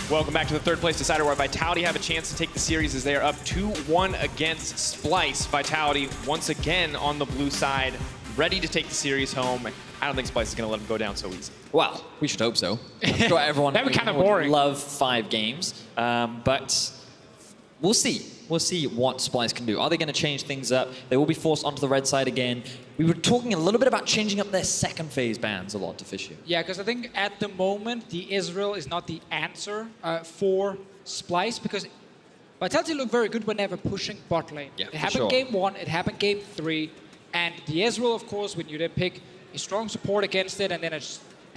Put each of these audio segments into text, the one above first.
Welcome back to the third place decider where Vitality have a chance to take the series as they are up 2-1 against Splyce. Vitality once again on the blue side, ready to take the series home. I don't think Splyce is going to let them go down so easy. Well, we should hope so. I'm sure everyone That'd be kind of would boring. love 5 games, but we'll see. We'll see what Splyce can do. Are they going to change things up? They will be forced onto the red side again. We were talking a little bit about changing up their second phase bans a lot to Fisher. Yeah, because I think at the moment, the Ezreal is not the answer for Splyce, because Vitality look very good whenever pushing bot lane. Yeah, it happened game 1, it happened game 3, and the Ezreal, of course, when you then pick a strong support against it, and then an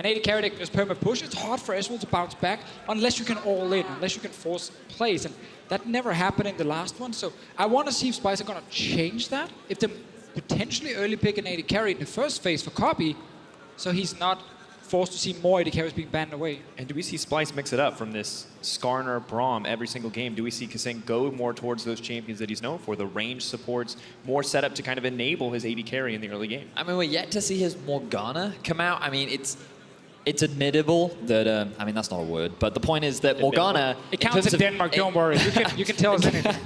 AD carry that just perma push, it's hard for Ezreal to bounce back unless you can all in, unless you can force plays. And that never happened in the last one. So I want to see if Splyce are going to change that. If they potentially early pick an AD carry in the first phase for Kobbe, so he's not forced to see more AD carries being banned away. And do we see Splyce mix it up from this Skarner, Braum every single game? Do we see Kasing go more towards those champions that he's known for, the range supports, more set up to kind of enable his AD carry in the early game? I mean, we're yet to see his Morgana come out. I mean, it's admittable that, I mean, that's not a word, but the point is that Morgana... It counts in Denmark, don't worry. You can tell us anything.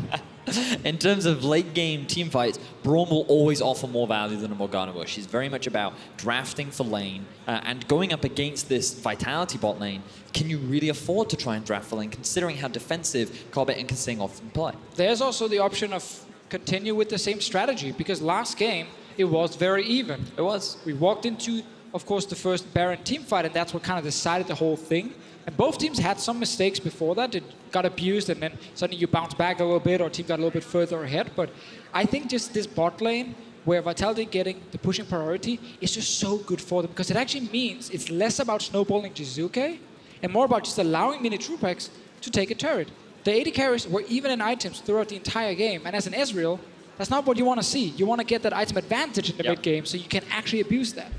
In terms of late game team fights, Braum will always offer more value than a Morgana will. She's very much about drafting for lane and going up against this Vitality bot lane. Can you really afford to try and draft for lane, considering how defensive Kobbe and Kasing often play? There's also the option of continue with the same strategy, because last game, it was very even. It was. We walked into, of course, the first Baron team fight, and that's what kind of decided the whole thing. And both teams had some mistakes before that. It got abused, and then suddenly you bounce back a little bit, or team got a little bit further ahead. But I think just this bot lane, where Vitality getting the pushing priority, is just so good for them, because it actually means it's less about snowballing Jiizuké, and more about just allowing Minitroupax to take a turret. The AD carries were even in items throughout the entire game, and as an Ezreal, that's not what you want to see. You want to get that item advantage in the mid game, so you can actually abuse that.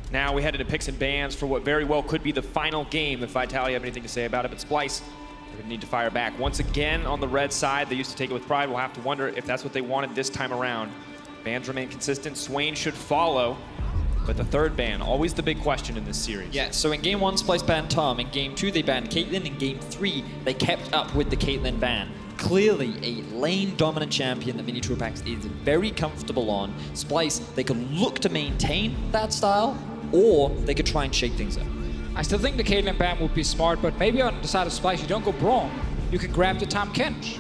Now we head into picks and bans for what very well could be the final game if Vitality have anything to say about it. But Splyce, they're going to need to fire back. Once again on the red side, they used to take it with pride. We'll have to wonder if that's what they wanted this time around. Bans remain consistent. Swain should follow. But the third ban, always the big question in this series. Yeah, so in game 1, Splyce banned Tom. In game 2, they banned Caitlyn. In game 3, they kept up with the Caitlyn ban. Clearly a lane-dominant champion that Minitroupax is very comfortable on. Splyce, they could look to maintain that style, or they could try and shake things up. I still think the Caitlyn ban would be smart, but maybe on the side of Splyce, you don't go Braum. You can grab the Tahm Kench.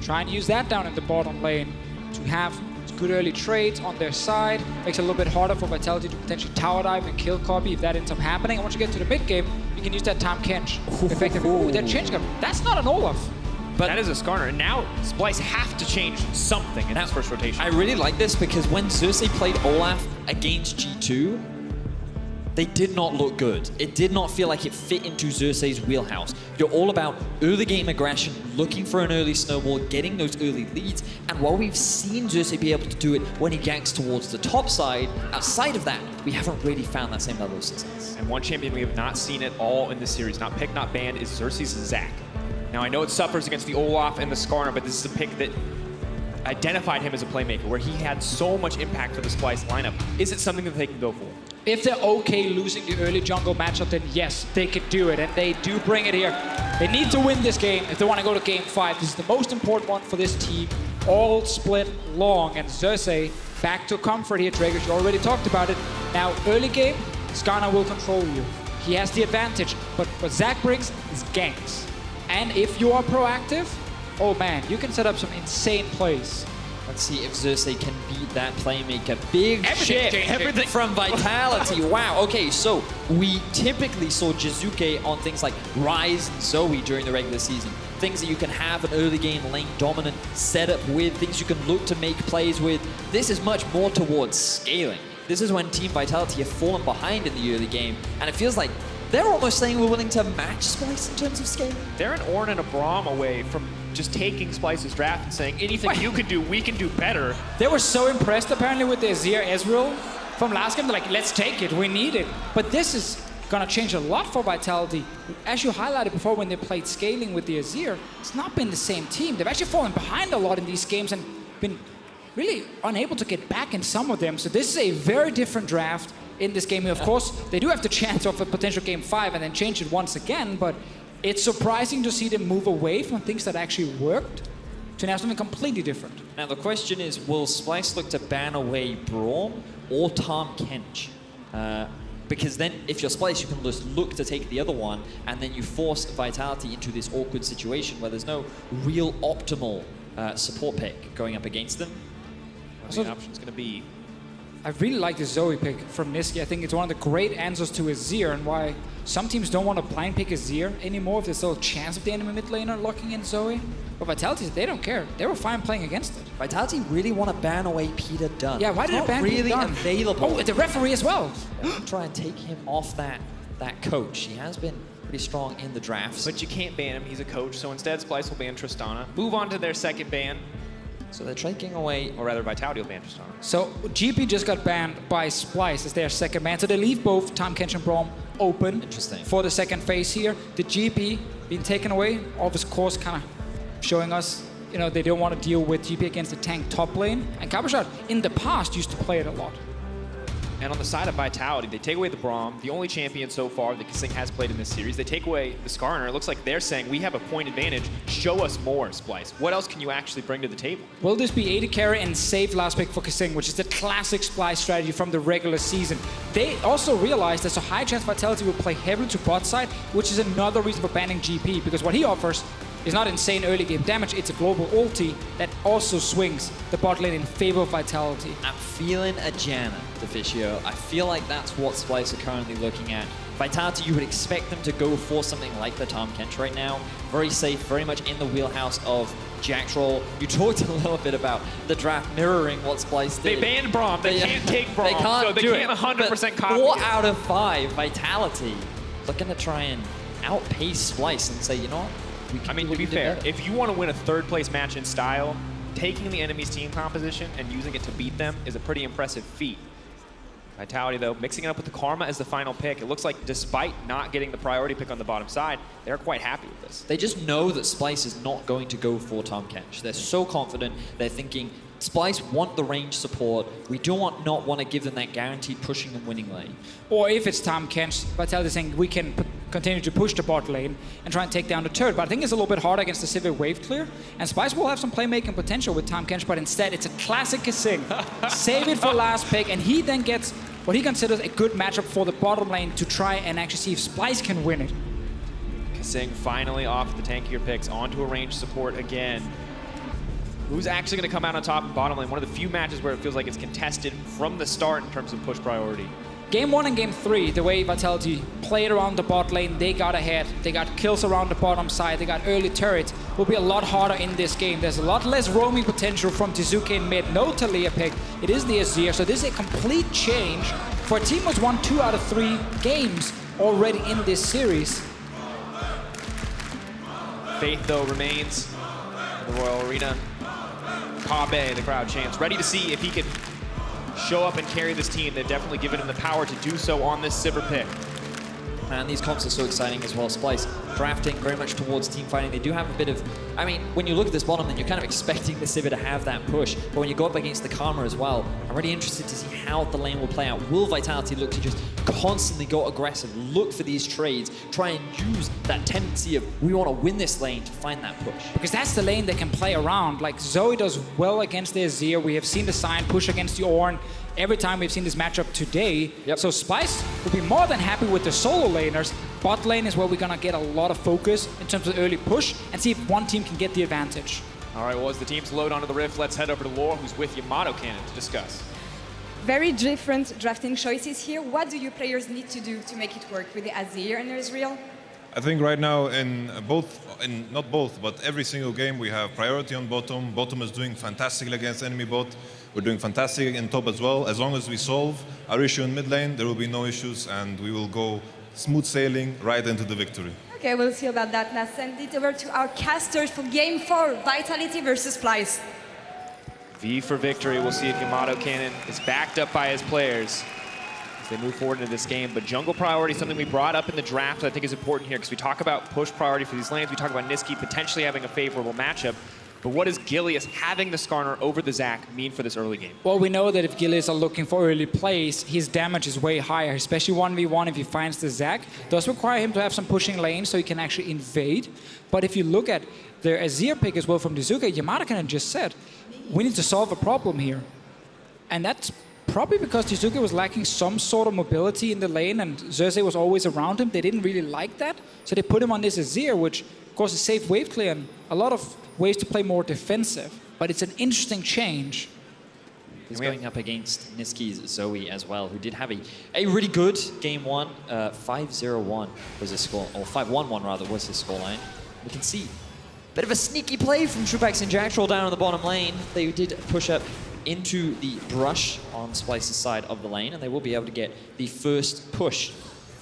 Try and use that down in the bottom lane to have good early trades on their side. Makes it a little bit harder for Vitality to potentially tower dive and kill Kobbe if that ends up happening. And once you get to the mid game, you can use that Tahm Kench effectively. Ooh, that change gun. That's not an Olaf. But that is a Skarner, and now Splyce have to change something in his first rotation. I really like this because when Xerxe played Olaf against G2, they did not look good. It did not feel like it fit into Xerxe's wheelhouse. You're all about early game aggression, looking for an early snowball, getting those early leads, and while we've seen Xerxe be able to do it when he ganks towards the top side, outside of that, we haven't really found that same level of success. And one champion we have not seen at all in this series, not picked, not banned, is Xerxe's Zac. Now, I know it suffers against the Olaf and the Skarner, but this is a pick that identified him as a playmaker, where he had so much impact for the Splyce lineup. Is it something that they can go for? If they're okay losing the early jungle matchup, then yes, they can do it, and they do bring it here. They need to win this game if they want to go to game 5. This is the most important one for this team. All split long, and Xerxe back to comfort here, Dragish. You already talked about it. Now, early game, Skarner will control you. He has the advantage, but what Zac brings is ganks. And if you are proactive, oh man, you can set up some insane plays. Let's see if Xerxe can beat that playmaker. Big shift Everything from Vitality. Wow, okay, so we typically saw Jiizuké on things like Ryze and Zoe during the regular season. Things that you can have an early game lane dominant setup with, things you can look to make plays with. This is much more towards scaling. This is when Team Vitality have fallen behind in the early game, and it feels like they're almost saying we're willing to match Splyce in terms of scaling. They're an Ornn and a Braum away from just taking Splyce's draft and saying, anything you can do, we can do better. They were so impressed apparently with the Azir Ezreal from last game. They're like, let's take it, we need it. But this is gonna change a lot for Vitality. As you highlighted before when they played scaling with the Azir, it's not been the same team. They've actually fallen behind a lot in these games and been really unable to get back in some of them. So this is a very different draft in this game. Of course, they do have the chance of a potential game 5 and then change it once again, but it's surprising to see them move away from things that actually worked to now something completely different. Now the question is, will Splyce look to ban away Braum or Tahm Kench? Because then, if you're Splyce, you can just look to take the other one, and then you force Vitality into this awkward situation where there's no real optimal support pick going up against them. I think the option's going to be... I really like the Zoe pick from Nisqy. I think it's one of the great answers to Azir, and why some teams don't want to blind pick Azir anymore if there's still a chance of the enemy mid laner locking in Zoe. But Vitality, they don't care. They were fine playing against it. Vitality really want to ban away Peter Dunn. Yeah, why did It's it ban not Peter really Dunn? available. Oh, the referee as well. Try and take him off that coach. He has been pretty strong in the drafts. But you can't ban him, he's a coach, so instead Splyce will ban Tristana. Move on to their second ban, So they're taking away... or rather Vitality will ban Tristana. So GP just got banned by Splyce as their second ban. So they leave both Tahm Kench and Braum open Interesting. for the second phase here. The GP being taken away, of course, kind of showing us, you know, they don't want to deal with GP against the tank top lane. And Cabochard, in the past, used to play it a lot. And on the side of Vitality, they take away the Braum, the only champion so far that Kasing has played in this series. They take away the Skarner. It looks like they're saying, we have a point advantage. Show us more, Splyce. What else can you actually bring to the table? Will this be AD carry and save last pick for Kasing, which is the classic Splyce strategy from the regular season? They also realized there's a high chance Vitality will play heavily to bot side, which is another reason for banning GP, because what he offers is not insane early game damage, it's a global ulti that also swings the bot lane in favor of Vitality. I'm feeling a Janna, Deficio. I feel like that's what Splyce are currently looking at. Vitality, you would expect them to go for something like the Tahm Kench right now. Very safe, very much in the wheelhouse of Jactroll. You talked a little bit about the draft mirroring what Splyce did. They banned Braum. They can't take Braum. They can't so they do can't it. 100% copy 4 it. out of 5 Vitality looking to try and outpace Splyce and say, you know what? We can I mean, do to be what we did fair, better. if you want to win a third place match in style, taking the enemy's team composition and using it to beat them is a pretty impressive feat. Vitality, though, mixing it up with the Karma as the final pick. It looks like despite not getting the priority pick on the bottom side, they're quite happy with this. They just know that Splyce is not going to go for Tahm Kench. They're so confident. They're thinking, Splyce want the range support. We do not want to give them that guaranteed pushing and winning lane. Or if it's Tahm Kench, Vitality saying we can continue to push the bot lane and try and take down the turret. But I think it's a little bit harder against the Sivir wave clear. And Splyce will have some playmaking potential with Tahm Kench, but instead it's a classic Kasing. Save it for last pick, and he then gets what he considers a good matchup for the bottom lane to try and actually see if Splyce can win it. Kasing finally off the tankier picks onto a range support again. Who's actually going to come out on top and bottom lane? One of the few matches where it feels like it's contested from the start in terms of push priority. Game 1 and Game 3, the way Vitality played around the bot lane, they got ahead. They got kills around the bottom side. They got early turrets. Will be a lot harder in this game. There's a lot less roaming potential from Jiizuké in mid. No Taliyah pick. It is the Azir. So this is a complete change for a team who's won 2 out of 3 games already in this series. Faith, though, remains in the Royal Arena. Kobbe, the crowd chants, ready to see if he can show up and carry this team. They've definitely given him the power to do so on this Sivir pick. Man, these comps are so exciting as well. Splyce drafting very much towards team fighting. They do have a bit of, I mean, when you look at this bottom, then you're kind of expecting the Sivir to have that push. But when you go up against the Karma as well, I'm really interested to see how the lane will play out. Will Vitality look to just constantly go aggressive, look for these trades, try and use that tendency of we want to win this lane to find that push? Because that's the lane they can play around. Like Zoe does well against the Azir. We have seen the Sion push against the Ornn every time we've seen this matchup today. Yep. So Splyce will be more than happy with the solo laners. Bot lane is where we're gonna get a lot of focus in terms of early push and see if one team can get the advantage. All right, well, as the teams load onto the Rift, let's head over to Laura, who's with Yamato Cannon to discuss. Very different drafting choices here. What do you players need to do to make it work with the Azir and Ezreal? I think right now not both, but every single game we have priority on bottom. Bottom is doing fantastic against enemy bot. We're doing fantastic in top as well. As long as we solve our issue in mid lane, there will be no issues and we will go smooth sailing right into the victory. Okay, we'll see about that. Now send it over to our casters for Game 4, Vitality versus Splyce. V for victory. We'll see if Yamato Cannon is backed up by his players as they move forward into this game. But jungle priority is something we brought up in the draft that I think is important here because we talk about push priority for these lanes. We talk about Nisqy potentially having a favorable matchup. But what does Gilius having the Skarner over the Zac mean for this early game? Well, we know that if Gilius are looking for early plays, his damage is way higher, especially 1v1 if he finds the Zac. It does require him to have some pushing lanes so he can actually invade. But if you look at their Azir pick as well from Jiizuké, Yamada kind of just said, we need to solve a problem here. And that's probably because Jiizuké was lacking some sort of mobility in the lane and Xerxe was always around him. They didn't really like that. So they put him on this Azir, which of course is safe wave clear and a lot of ways to play more defensive. But it's an interesting change. He's going up against Nisqy's Zoe as well, who did have a really good game one. 5-0-1 was his score, or 5-1-1 rather was his scoreline. We can see a bit of a sneaky play from Minitroupax and Jactroll down on the bottom lane. They did push up into the brush on Splyce's side of the lane, and they will be able to get the first push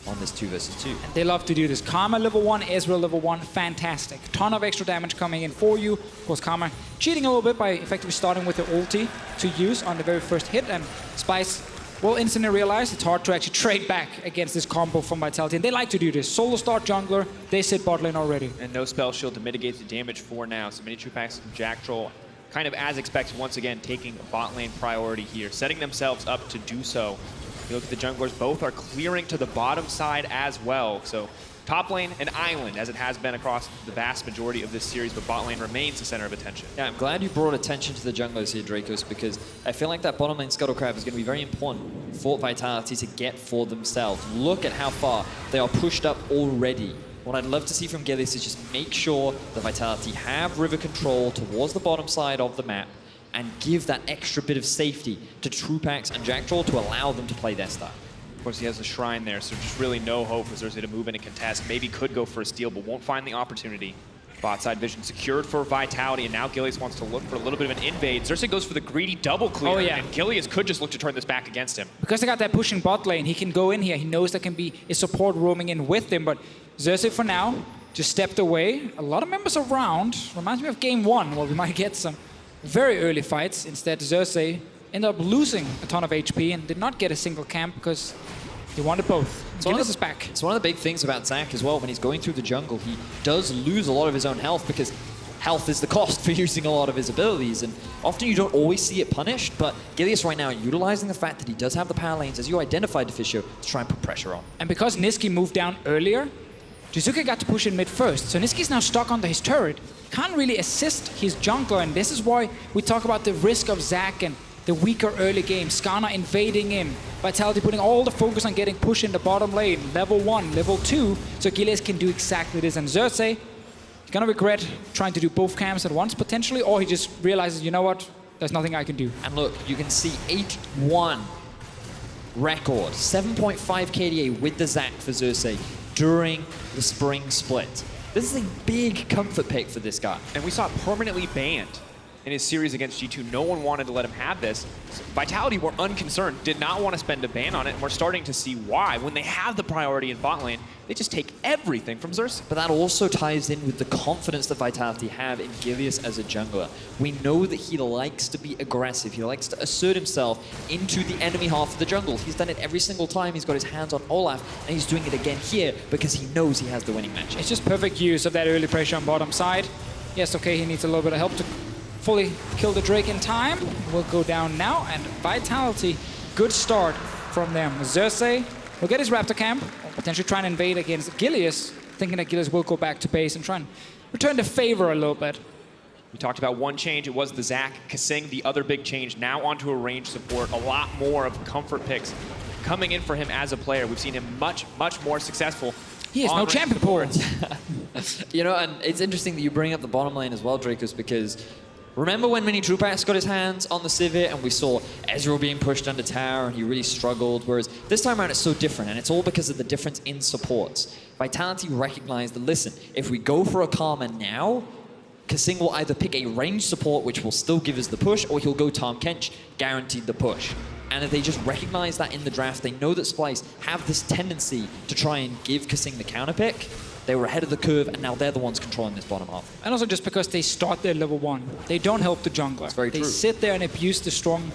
on this 2 versus 2. And they love to do this. Karma level 1, Ezreal level 1, fantastic. Ton of extra damage coming in for you. Of course, Karma cheating a little bit by effectively starting with the ulti to use on the very first hit, and Splyce will instantly realize it's hard to actually trade back against this combo from Vitality, and they like to do this. Solo start jungler, they sit bot lane already. And no spell shield to mitigate the damage for now, so Minitroupax and Jactroll kind of as expected, once again, taking bot lane priority here, setting themselves up to do so. You look at the junglers, both are clearing to the bottom side as well. So top lane and island, as it has been across the vast majority of this series, but bot lane remains the center of attention. Yeah, I'm glad you brought attention to the junglers here, Dracos, because I feel like that bottom lane Scuttle Crab is going to be very important for Vitality to get for themselves. Look at how far they are pushed up already. What I'd love to see from Gilius is just make sure the Vitality have river control towards the bottom side of the map and give that extra bit of safety to Minitroupax and Jactroll to allow them to play their style. Of course, he has the shrine there, so just really no hope for Xerxe to move in and contest. Maybe could go for a steal, but won't find the opportunity. Bot side vision secured for Vitality, and now Gilius wants to look for a little bit of an invade. Xerxe goes for the greedy double clear, Oh, yeah. and Gilius could just look to turn this back against him. Because they got that pushing bot lane, he can go in here. He knows there can be a support roaming in with him, but Xerxe for now just stepped away. A lot of members around. Reminds me of game 1, where we might get some very early fights. Instead, Xerxe ended up losing a ton of HP and did not get a single camp because he wanted both. Gilius is back. It's one of the big things about Zac as well. When he's going through the jungle, he does lose a lot of his own health because health is the cost for using a lot of his abilities, and often you don't always see it punished, but Gilius right now utilizing the fact that he does have the power lanes, as you identified, Deficio, to try and put pressure on. And because Nisqy moved down earlier, Jiizuké got to push in mid first, so Nisqy's now stuck under his turret. Can't really assist his jungler, and this is why we talk about the risk of Zac and the weaker early game. Skarner invading him, Vitality putting all the focus on getting push in the bottom lane, level 1, level 2, so Gilius can do exactly this. And Xerxe, he's gonna regret trying to do both camps at once potentially, or he just realizes, you know what, there's nothing I can do. And look, you can see 8-1 record, 7.5 KDA with the Zac for Xerxe during the spring split. This is a big comfort pick for this guy. And we saw it permanently banned in his series against G2. No one wanted to let him have this. Vitality were unconcerned, did not want to spend a ban on it, and we're starting to see why. When they have the priority in bot lane, they just take everything from Xerxe. But that also ties in with the confidence that Vitality have in Gilius as a jungler. We know that he likes to be aggressive. He likes to assert himself into the enemy half of the jungle. He's done it every single time he's got his hands on Olaf, and he's doing it again here because he knows he has the winning match. It's just perfect use of that early pressure on bottom side. Yes, okay, he needs a little bit of help to fully kill the Drake in time. Will go down now, and Vitality, good start from them. Xerxe will get his Raptor camp, potentially try and invade against Gilius, thinking that Gilius will go back to base and try and return the favor a little bit. We talked about one change, it was the Zac. Kasing, the other big change, now onto a range support. A lot more of comfort picks coming in for him as a player. We've seen him much, much more successful. He has no champion pool. You know, and it's interesting that you bring up the bottom lane as well, Dracos, because remember when Minitroupax got his hands on the Sivir and we saw Ezreal being pushed under tower and he really struggled, whereas this time around it's so different, and it's all because of the difference in supports. Vitality recognized that, listen, if we go for a Karma now, Kasing will either pick a range support, which will still give us the push, or he'll go Tahm Kench, guaranteed the push. And if they just recognize that in the draft, they know that Splyce have this tendency to try and give Kasing the counter pick. They were ahead of the curve, and now they're the ones controlling this bottom half. And also just because they start their level 1, they don't help the jungler. That's very they true. sit there and abuse the strong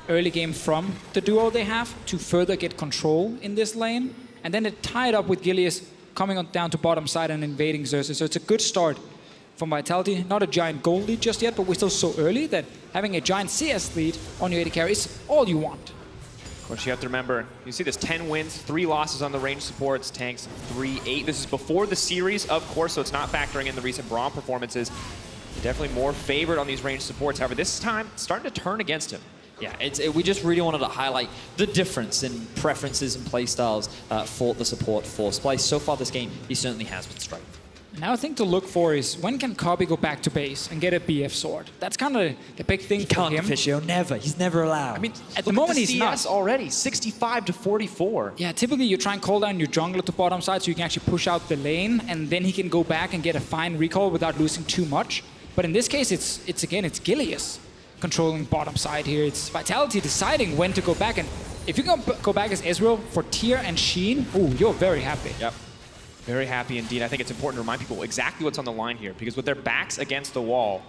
early game from the duo they have to further get control in this lane. And then they tie it up with Gilius coming on down to bottom side and invading Xerxe. So it's a good start from Vitality. Not a giant gold lead just yet, but we're still so early that having a giant CS lead on your AD carry is all you want. Of course, you have to remember, you see this 10 wins, 3 losses on the range supports, tanks 3-8. This is before the series, of course, so it's not factoring in the recent Braum performances. Definitely more favored on these range supports. However, this time, it's starting to turn against him. Yeah, we just really wanted to highlight the difference in preferences and playstyles for the support for Splyce. So far this game, he certainly has been striking. Now a thing to look for is when can Kobbe go back to base and get a BF sword? That's kind of the big thing for him. Officio, never. He's never allowed. I mean, at the moment he's not. Already 65 to 44. Yeah, typically you try and call down your jungler to bottom side so you can actually push out the lane, and then he can go back and get a fine recall without losing too much. But in this case, it's Gilius controlling bottom side here. It's Vitality deciding when to go back, and if you can go back as Ezreal for Tier and Sheen, ooh, you're very happy. Yep. Very happy indeed. I think it's important to remind people exactly what's on the line here, because with their backs against the wall,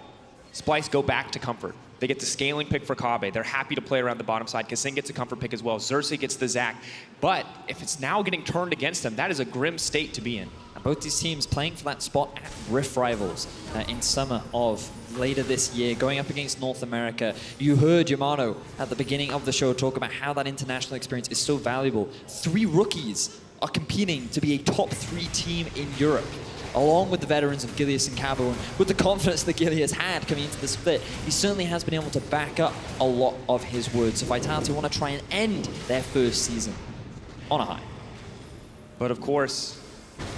Splyce go back to comfort. They get the scaling pick for Kobbe. They're happy to play around the bottom side. Kasing gets a comfort pick as well. Xerxe gets the Zac. But if it's now getting turned against them, that is a grim state to be in. And both these teams playing for that spot at Rift Rivals in summer of later this year, going up against North America. You heard Yamano at the beginning of the show talk about how that international experience is so valuable. 3 rookies are competing to be a top 3 team in Europe, along with the veterans of Gilius and Cabo. And with the confidence that Gilius had coming into the split, he certainly has been able to back up a lot of his words. So Vitality want to try and end their first season on a high. But of course,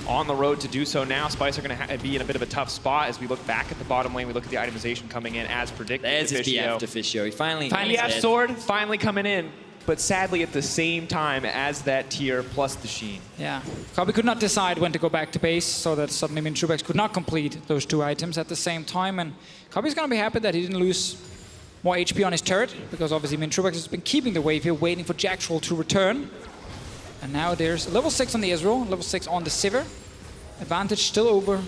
on the road to do so now, Splyce are going to be in a bit of a tough spot as we look back at the bottom lane. We look at the itemization coming in as predicted. There's his BF Officio. He finally BF sword finally coming in, but sadly at the same time as that tier plus the Sheen. Yeah, Kobbe could not decide when to go back to base, so that suddenly Minitroupax could not complete those 2 items at the same time. And Kobbe's gonna be happy that he didn't lose more HP on his turret, because obviously Minitroupax has been keeping the wave here, waiting for Jactroll to return. And now there's level 6 on the Ezreal, level 6 on the Sivir. Advantage still over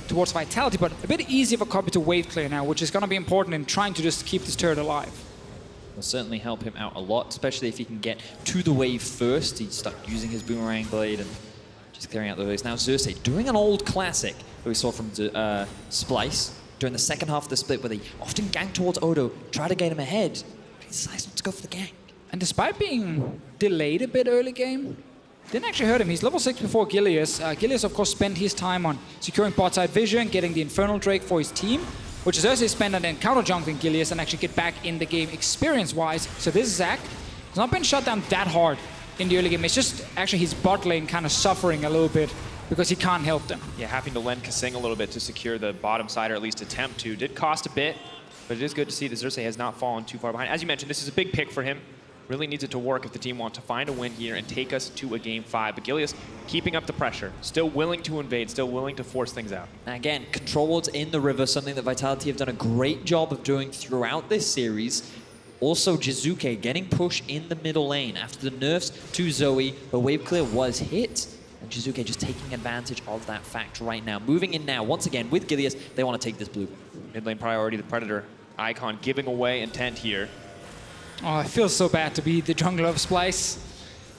towards Vitality, but a bit easier for Kobbe to wave clear now, which is gonna be important in trying to just keep this turret alive. Will certainly help him out a lot, especially if he can get to the wave first. He's stuck using his boomerang blade and just clearing out the waves. Now Xerxe doing an old classic that we saw from Splyce during the second half of the split, where they often gank towards Odo, try to get him ahead, but he decides not to go for the gank. And despite being delayed a bit early game, didn't actually hurt him. He's level 6 before Gilius. Gilius, of course, spent his time on securing bot side vision, getting the Infernal Drake for his team, which is Xerxe spend on then counter-junkling Gilius and actually get back in the game experience-wise. So this Zac has not been shut down that hard in the early game. It's just actually his bot lane kind of suffering a little bit because he can't help them. Yeah, having to lend Kasing a little bit to secure the bottom side, or at least attempt to. Did cost a bit, but it is good to see that Xerxe has not fallen too far behind. As you mentioned, this is a big pick for him. Really needs it to work if the team wants to find a win here and take us to a game 5. But Gilius keeping up the pressure, still willing to invade, still willing to force things out. And again, control wards in the river, something that Vitality have done a great job of doing throughout this series. Also, Jiizuké getting push in the middle lane after the nerfs to Zoe. The wave clear was hit, and Jiizuké just taking advantage of that fact right now. Moving in now, once again, with Gilius, they want to take this blue. Mid lane priority, the Predator icon giving away intent here. Oh, it feels so bad to be the jungler of Splyce.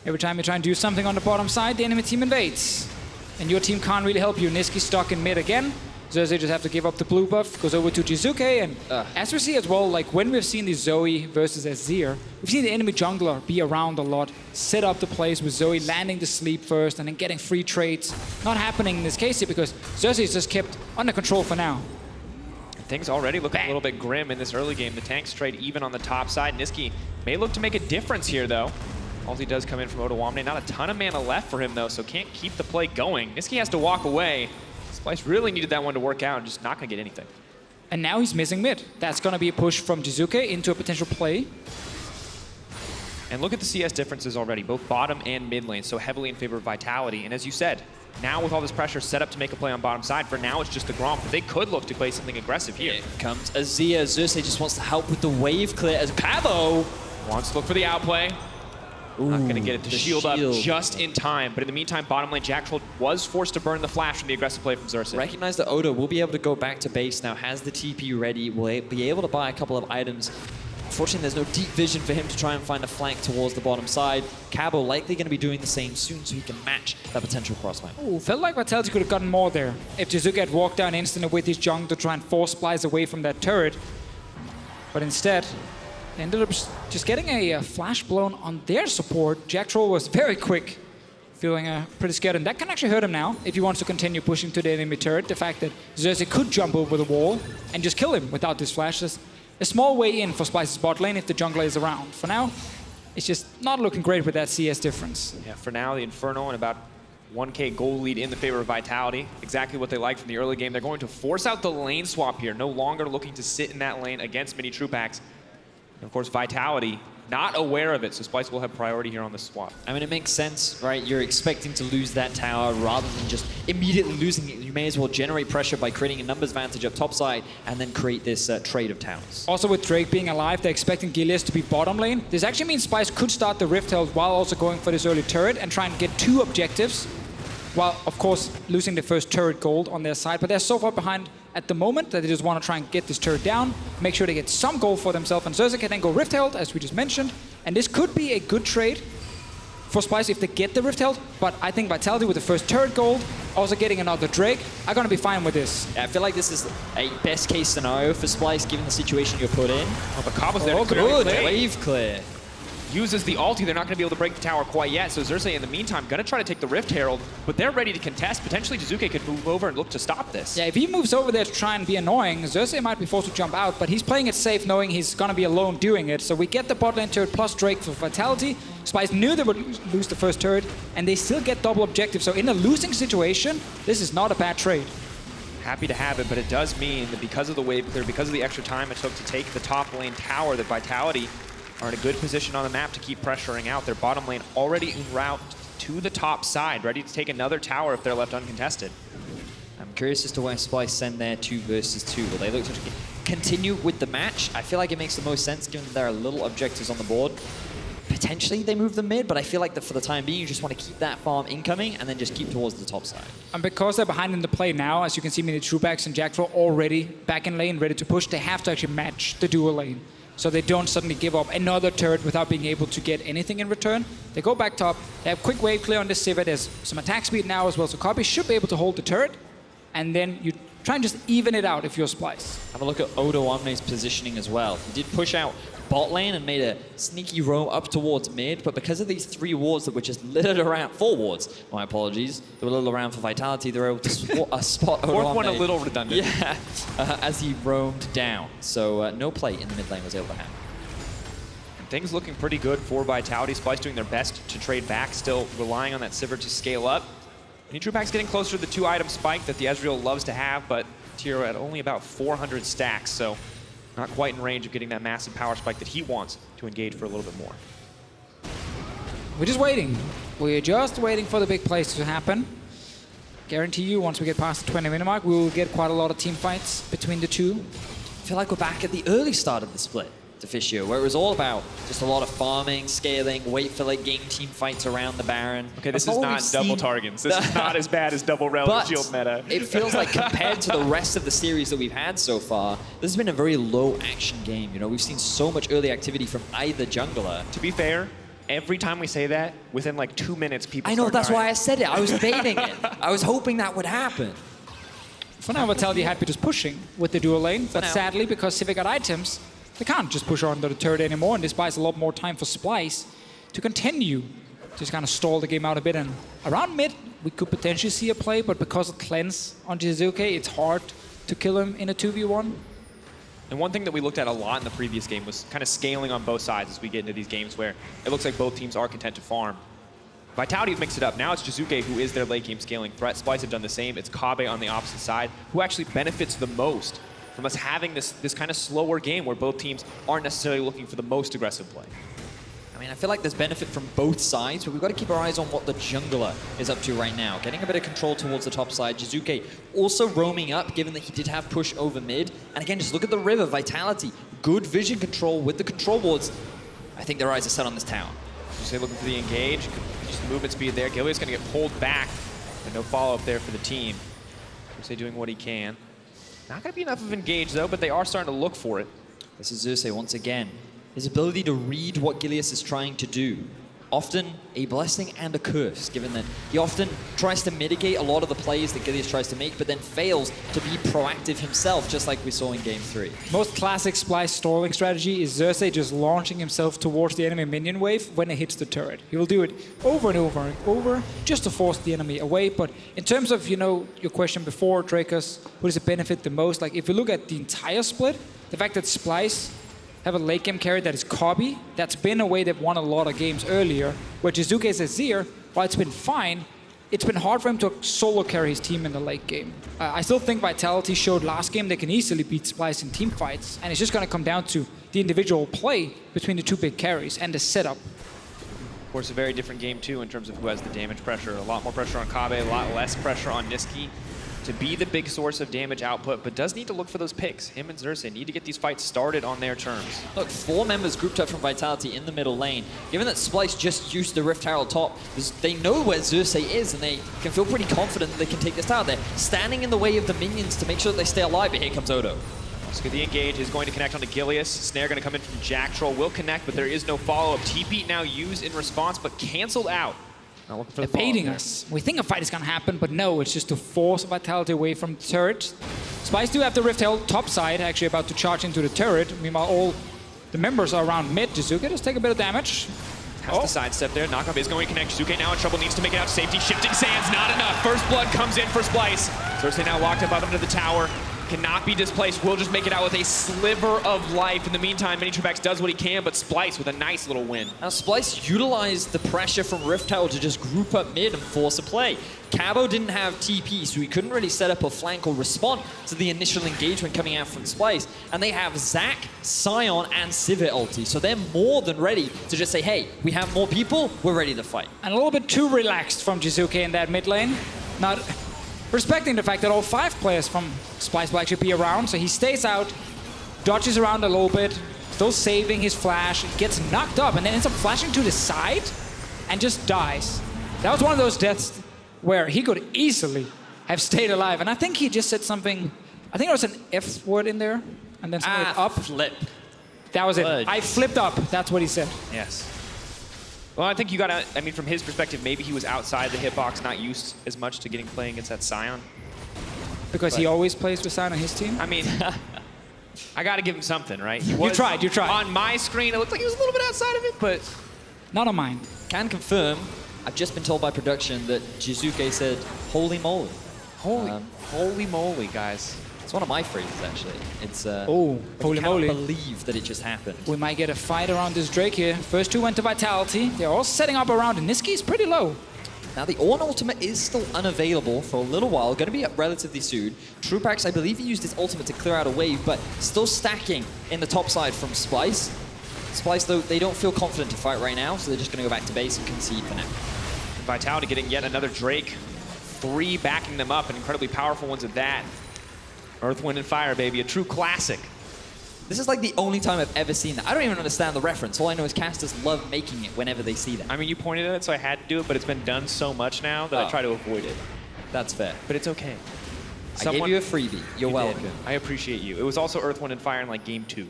Every time you try and do something on the bottom side, the enemy team invades. And your team can't really help you. Nisqy stuck in mid again. Xerxe just have to give up the blue buff, goes over to Jiizuké, and as we see as well, like when we've seen the Zoe versus Azir, we've seen the enemy jungler be around a lot, set up the plays with Zoe landing the sleep first and then getting free trades. Not happening in this case here because Xerxe is just kept under control for now. Things already looking a little bit grim in this early game. The tanks trade even on the top side. Nisqy may look to make a difference here, though. Ulti does come in from Odoamne. Not a ton of mana left for him, though, so can't keep the play going. Nisqy has to walk away. Splyce really needed that one to work out and just not going to get anything. And now he's missing mid. That's going to be a push from Jiizuké into a potential play. And look at the CS differences already, both bottom and mid lane, so heavily in favor of Vitality. And as you said, now with all this pressure set up to make a play on bottom side, for now it's just the Gromp, but they could look to play something aggressive here. Here comes Azir. Xerxe just wants to help with the wave clear as Cabo wants to look for the outplay. Not going to get it to shield up just in time. But in the meantime, bottom lane, Jactroll was forced to burn the flash from the aggressive play from Xerxe. Recognize that Odo will be able to go back to base now, has the TP ready, will be able to buy a couple of items unfortunately, there's no deep vision for him to try and find a flank towards the bottom side. Cabo likely going to be doing the same soon so he can match that potential crossfire. Ooh, felt like Vitality could have gotten more there. If Jiizuké had walked down instantly with his jungle to try and force Splyce away from that turret. But instead, they ended up just getting a flash blown on their support. Jactroll was very quick, feeling pretty scared. And that can actually hurt him now if he wants to continue pushing to the enemy turret. The fact that Xerxe could jump over the wall and just kill him without this flash. There's a small way in for Splyce's bot lane if the jungler is around. For now, it's just not looking great with that CS difference. Yeah, for now, the Inferno and about 1k gold lead in the favor of Vitality. Exactly what they like from the early game. They're going to force out the lane swap here. No longer looking to sit in that lane against Minitroupax. And of course, Vitality not aware of it, so Splyce will have priority here on this swap. I mean, it makes sense, right? You're expecting to lose that tower rather than just immediately losing it. You may as well generate pressure by creating a numbers advantage up top side and then create this trade of towers. Also with Drake being alive, they're expecting Gilius to be bottom lane. This actually means Splyce could start the Rift Herald while also going for this early turret and try and get 2 objectives, while of course losing the first turret gold on their side. But they're so far behind at the moment that they just want to try and get this turret down, make sure they get some gold for themselves, and Xerxe can then go Rift Herald, as we just mentioned. And this could be a good trade for Splyce if they get the Rift Herald, but I think Vitality with the first turret gold, also getting another Drake, are going to be fine with this. Yeah, I feel like this is a best case scenario for Splyce given the situation you're put in. Oh, but Kobbe's there Oh, to clear good, the wave clear. Uses the ulti. They're not going to be able to break the tower quite yet, so Xerxe in the meantime going to try to take the Rift Herald, but they're ready to contest. Potentially Jiizuké could move over and look to stop this. Yeah, if he moves over there to try and be annoying, Xerxe might be forced to jump out, but he's playing it safe knowing he's going to be alone doing it. So we get the bot lane turret plus Drake for Vitality. Splyce knew they would lose the first turret, and they still get double objective. So in a losing situation, this is not a bad trade. Happy to have it, but it does mean that because of the wave clear, because of the extra time it took to take the top lane tower, that Vitality are in a good position on the map to keep pressuring out. Their bottom lane already en route to the top side, ready to take another tower if they're left uncontested. I'm curious as to why Splyce send their 2 versus 2. Will they look to continue with the match? I feel like it makes the most sense given that there are little objectives on the board. Potentially they move the mid, but I feel like that for the time being, you just want to keep that farm incoming and then just keep towards the top side. And because they're behind in the play now, as you can see, Minitroupax and Jactroll already back in lane, ready to push, they have to actually match the dual lane. So they don't suddenly give up another turret without being able to get anything in return. They go back top, they have quick wave clear on this Sivir, there's some attack speed now as well, so Kobbe should be able to hold the turret, and then you try and just even it out if you're Splyce. Have a look at Odoamne's positioning as well. He did push out bot lane and made a sneaky roam up towards mid, but because of these 3 wards that were just littered around, 4 wards, my apologies, they were littered around for Vitality, they were able to spot Odoamne. Fourth one a little redundant. Yeah, as he roamed down. So no play in the mid lane was able to happen. And things looking pretty good for Vitality. Splyce doing their best to trade back, still relying on that Sivir to scale up. Minitroupax getting closer to the 2-item spike that the Ezreal loves to have, but here at only about 400 stacks, so not quite in range of getting that massive power spike that he wants to engage for a little bit more. We're just waiting. We're just waiting for the big plays to happen. Guarantee you, once we get past the 20-minute mark, we will get quite a lot of team fights between the two. I feel like we're back at the early start of the split, Deficio, where it was all about just a lot of farming, scaling, wait for late game team fights around the Baron. Okay, this That's is all not we've double seen. targets. This is not as bad as double relic But shield meta. it feels like compared to the rest of the series that we've had so far, this has been a very low action game. You know, we've seen so much early activity from either jungler. To be fair, every time we say that, within like 2 minutes, people I know, start that's dying. why I said it. I was baiting it. I was hoping that would happen. For now, Vitality happy just pushing with the dual lane, but now. sadly, because Sivir got items, they can't just push on the turret anymore, and this buys a lot more time for Splyce to continue to just kind of stall the game out a bit. And around mid, we could potentially see a play, but because of cleanse on Jiizuké, it's hard to kill him in a 2v1. And one thing that we looked at a lot in the previous game was kind of scaling on both sides as we get into these games where it looks like both teams are content to farm. Vitality have mixed it up. Now it's Jiizuké who is their late game scaling threat. Splyce have done the same. It's Kobbe on the opposite side who actually benefits the most from us having this kind of slower game where both teams aren't necessarily looking for the most aggressive play. I mean, I feel like there's benefit from both sides, but we've got to keep our eyes on what the jungler is up to right now. Getting a bit of control towards the top side. Jiizuké also roaming up, given that he did have push over mid. And again, just look at the river. Vitality, good vision control with the control wards. I think their eyes are set on this town. Jiizuké looking for the engage. Just the movement speed there. Gilius going to get pulled back. And no follow-up there for the team. Jiizuké doing what he can. Not going to be enough of engage, though, but they are starting to look for it. This is Xerxe once again his ability to read what Gilius is trying to do. Often a blessing and a curse, given that he often tries to mitigate a lot of the plays that Gilius tries to make, but then fails to be proactive himself, just like we saw in Game 3. Most classic Splyce stalling strategy is Xerxe just launching himself towards the enemy minion wave when it hits the turret. He will do it over and over and over just to force the enemy away. But in terms of, your question before, Drakus, who does it benefit the most? Like, if you look at the entire split, the fact that Splyce have a late game carry that is Kobbe, that's been a way they've won a lot of games earlier, where Jiizuké's Azir, while it's been fine, it's been hard for him to solo carry his team in the late game. I still think Vitality showed last game they can easily beat Splyce in team fights, and it's just going to come down to the individual play between the two big carries and the setup. Of course, a very different game too in terms of who has the damage pressure. A lot more pressure on Kobbe, a lot less pressure on Nisqy to be the big source of damage output, but does need to look for those picks. Him and Xerxe need to get these fights started on their terms. Look, 4 members grouped up from Vitality in the middle lane. Given that Splyce just used the Rift Herald top, they know where Xerxe is, and they can feel pretty confident that they can take this tower. They're standing in the way of the minions to make sure that they stay alive, but here comes Odo. So the engage is going to connect onto Gilius. Snare going to come in from Jactroll. Will connect, but there is no follow-up. TP now used in response, but canceled out. They're baiting us. We think a fight is going to happen, but no, it's just to force Vitality away from the turret. Splyce do have the Rift Herald top side, actually about to charge into the turret. Meanwhile, all the members are around mid. Jiizuké does take a bit of damage. Has to sidestep there. Knockup is going to connect. Jiizuké now in trouble, needs to make it out to safety. Shifting sands, not enough. First blood comes in for Splyce. Xerxe now locked up under the tower. Cannot be displaced. Will just make it out with a sliver of life. In the meantime, Minitroupax does what he can, but Splyce with a nice little win. Now, Splyce utilized the pressure from Rift Herald to just group up mid and force a play. Cabo didn't have TP, so he couldn't really set up a flank or respond to the initial engagement coming out from Splyce. And they have Zac, Sion, and Sivir ulti, so they're more than ready to just say, hey, we have more people, we're ready to fight. And a little bit too relaxed from Jiizuké in that mid lane. Not respecting the fact that all 5 players from Splyce will actually be around, so he stays out, dodges around a little bit, still saving his flash, gets knocked up, and then ends up flashing to the side and just dies. That was one of those deaths where he could easily have stayed alive, and I think he just said something, I think there was an F word in there, and then something up. Flip. That was Fudge. it. I flipped up, that's what he said. Yes. Well, I think you got to, I mean, from his perspective, maybe he was outside the hitbox, not used as much to playing against that Sion. Because he always plays with Sion on his team? I mean, I got to give him something, right? You tried. On my screen, it looked like he was a little bit outside of it, but... Not on mine. Can confirm, I've just been told by production that Jiizuké said, holy moly. Holy moly, guys. It's one of my phrases, actually. It's, holy I cannot moly. believe that it just happened. We might get a fight around this Drake here. First 2 went to Vitality. They're all setting up around, and Nisqy is pretty low. Now, the Ornn ultimate is still unavailable for a little while, going to be up relatively soon. Troupax, I believe he used his ultimate to clear out a wave, but still stacking in the top side from Splyce. Splyce, though, they don't feel confident to fight right now, so they're just going to go back to base and concede for now. Vitality getting yet another Drake. 3 backing them up, and incredibly powerful ones at that. Earth, Wind, and Fire, baby. A true classic. This is like the only time I've ever seen that. I don't even understand the reference. All I know is casters love making it whenever they see that. I mean, you pointed at it, so I had to do it, but it's been done so much now that I try to avoid it. That's fair. But it's okay. I gave you a freebie. You're welcome. I appreciate you. It was also Earth, Wind, and Fire in like game 2.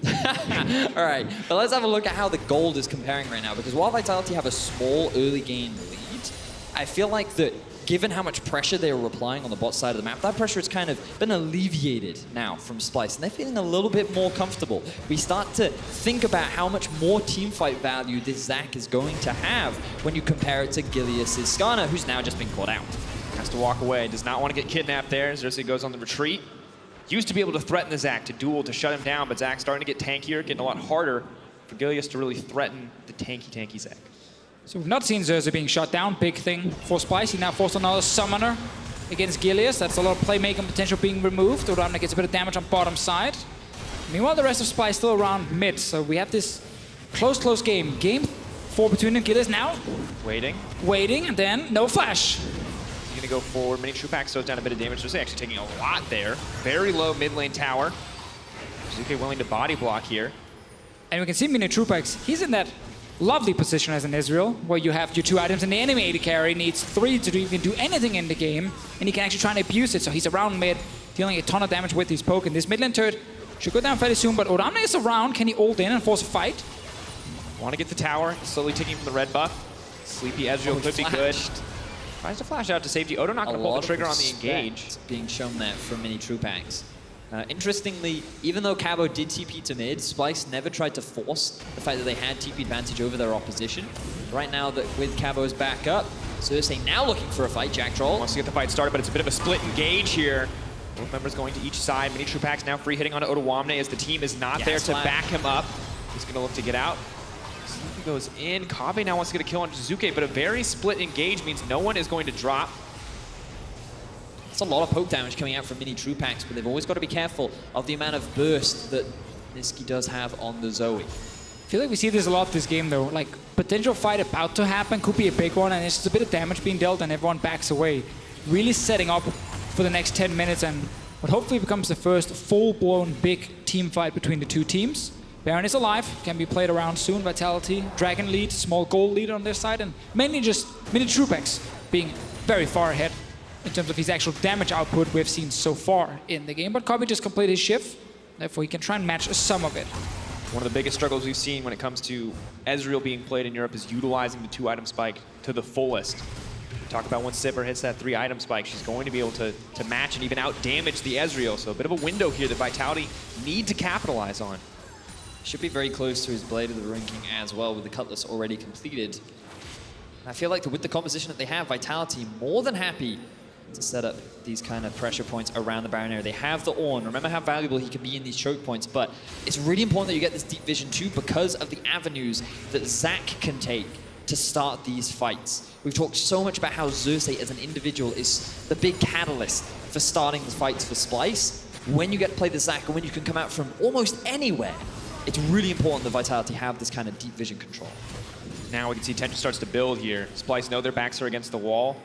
All right, but let's have a look at how the gold is comparing right now, because while Vitality have a small early game lead, I feel like that given how much pressure they were applying on the bot side of the map, that pressure has kind of been alleviated now from Splyce, and they're feeling a little bit more comfortable. We start to think about how much more teamfight value this Zac is going to have when you compare it to Gilius' Skarner, who's now just been caught out. Has to walk away. Does not want to get kidnapped there. Xerxe goes on the retreat. Used to be able to threaten the Zac to duel, to shut him down, but Zac's starting to get tankier, getting a lot harder for Gilius to really threaten the tanky Zac. So we've not seen Xerxe being shot down. Big thing for Splyce. He now forced another summoner against Gilius. That's a lot of playmaking potential being removed. Odoamne gets a bit of damage on bottom side. Meanwhile, the rest of Splyce still around mid. So we have this close game. Game 4 between them. Gilius now waiting, and then no flash. He's going to go forward. Minitroupax throws down a bit of damage. Xerxe actually taking a lot there. Very low mid lane tower. Jiizuké willing to body block here. And we can see Minitroupax. He's in that lovely position as an Ezreal, where you have your 2 items and the enemy AD carry needs 3 to even do anything in the game, and he can actually try and abuse it. So he's around mid, dealing a ton of damage with his poke. And this mid lane turret should go down fairly soon, but Odoamne is around. Can he ult in and force a fight? Want to get the tower, slowly ticking from the red buff. Sleepy Ezreal could be good. Tries to flash out to safety. Odo not going to pull the trigger on the engage. Being shown there from Minitroupax. Interestingly, even though Cabo did TP to mid, Splyce never tried to force the fact that they had TP advantage over their opposition. Right now, that with Cabo's back up, Xerxe now looking for a fight. Jactroll wants to get the fight started, but it's a bit of a split engage here. Both members going to each side. Minitroupax now free hitting onto Odoamne as the team is not there to back him up. He's going to look to get out. Sleepy goes in. Kobbe now wants to get a kill on Jiizuké, but a very split engage means no one is going to drop. It's a lot of poke damage coming out from Minitroupax, but they've always got to be careful of the amount of burst that Nisqy does have on the Zoe. I feel like we see this a lot this game though. Like, potential fight about to happen could be a big one, and it's just a bit of damage being dealt and everyone backs away. Really setting up for the next 10 minutes and what hopefully becomes the first full-blown big team fight between the two teams. Baron is alive, can be played around soon. Vitality, Dragon lead, small gold lead on their side, and mainly just Minitroupax being very far ahead in terms of his actual damage output we've seen so far in the game. But Kobbe just completed his shift, therefore he can try and match some of it. One of the biggest struggles we've seen when it comes to Ezreal being played in Europe is utilizing the 2-item spike to the fullest. Talk about once Sivir hits that 3-item spike, she's going to be able to match and even out-damage the Ezreal. So a bit of a window here that Vitality need to capitalize on. Should be very close to his Blade of the Ranking as well, with the Cutlass already completed. I feel like with the composition that they have, Vitality more than happy to set up these kind of pressure points around the Baron area. They have the Ornn. Remember how valuable he can be in these choke points, but it's really important that you get this deep vision too because of the avenues that Zac can take to start these fights. We've talked so much about how Xerxe as an individual is the big catalyst for starting the fights for Splyce. When you get to play the Zac and when you can come out from almost anywhere, it's really important that Vitality have this kind of deep vision control. Now we can see tension starts to build here. Splyce know their backs are against the wall.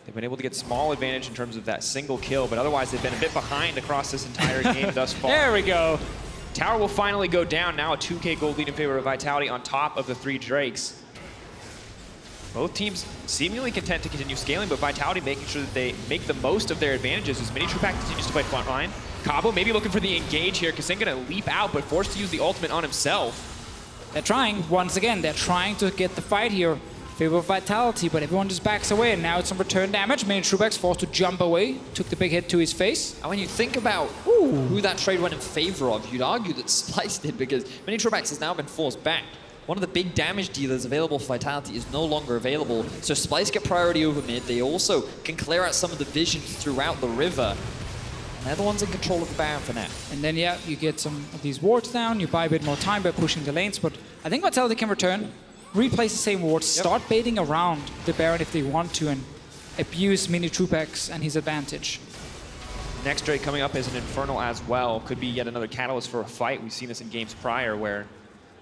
They've been able to get small advantage in terms of that single kill, but otherwise they've been a bit behind across this entire game thus far. There we go. Tower will finally go down. Now a 2K gold lead in favor of Vitality on top of the 3 Drakes. Both teams seemingly content to continue scaling, but Vitality making sure that they make the most of their advantages as Minitroupax continues to play front line. Kobbe maybe looking for the engage here. Kasing gonna leap out, but forced to use the ultimate on himself. They're trying, once again, they're trying to get the fight here. Favor of Vitality, but everyone just backs away, and now it's some return damage. Minitroupax forced to jump away, took the big hit to his face. And when you think about who that trade went in favor of, you'd argue that Splyce did, because Minitroupax has now been forced back. One of the big damage dealers available for Vitality is no longer available, so Splyce get priority over mid. They also can clear out some of the vision throughout the river. And they're the ones in control of the Baron for now. And then, yeah, you get some of these wards down, you buy a bit more time by pushing the lanes, but I think Vitality can return, replace the same wards, start baiting around the Baron if they want to, and abuse Minitroupax and his advantage. Next Drake coming up is an Infernal as well. Could be yet another catalyst for a fight. We've seen this in games prior where